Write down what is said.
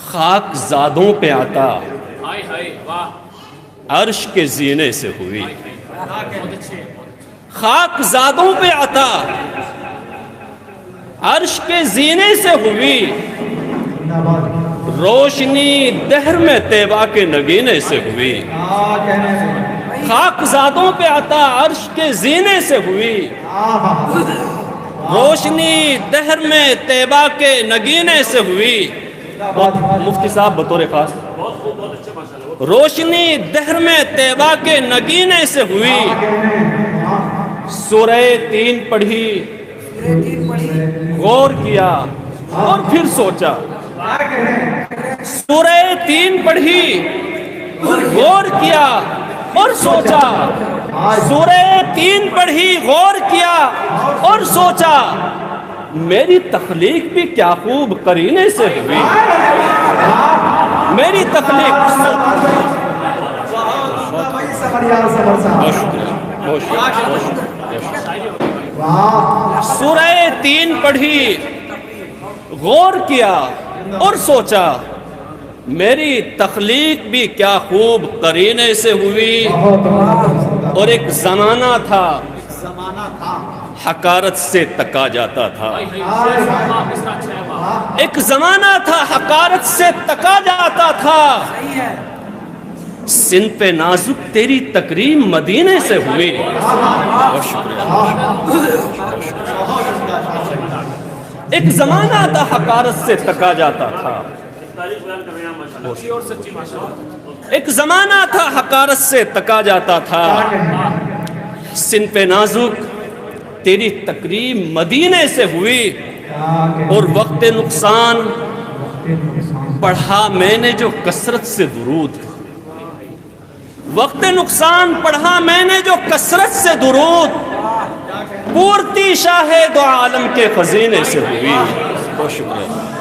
خاک زادوں پہ عطا عرش کے زینے سے ہوئی، خاک زادوں پہ عطا عرش کے زینے سے ہوئی، روشنی دہر میں طیبہ کے نگینے سے ہوئی، خاک زادوں پہ عطا عرش کے زینے سے ہوئی، روشنی دہر میں طیبہ کے نگینے سے ہوئی۔ مفتی صاحب بطور خاص، روشنی دہر میں طیبہ کے نگینے سے ہوئی، سورہ 3 پڑھی، غور کیا اور پھر سوچا، سورہ 3 پڑھی، غور کیا اور سوچا، سورہ 3 پڑھی، غور کیا اور سوچا، میری تخلیق بھی کیا خوب قرینے سے ہوئی، میری تخلیق۔ سورہ 3 پڑھی، غور کیا اور سوچا، میری تخلیق بھی کیا خوب قرینے سے ہوئی۔ اور ایک زمانہ تھا حقارت سے تکا جاتا تھا، ایک زمانہ تھا حقارت سے تکا جاتا تھا، سن پہ نازک تیری تکریم مدینے سے ہوئی۔ ایک زمانہ تھا حقارت سے تکا جاتا تھا، ایک زمانہ تھا حقارت سے تکا جاتا تھا، سن پہ نازک تیری تکریم مدینے سے ہوئی۔ اور وقت نقصان پڑھا میں نے جو کثرت سے درود، وقت نقصان پڑھا میں نے جو کثرت سے درود، پورتی شاہ دو عالم کے خزینے سے ہوئی۔ بہت شکریہ۔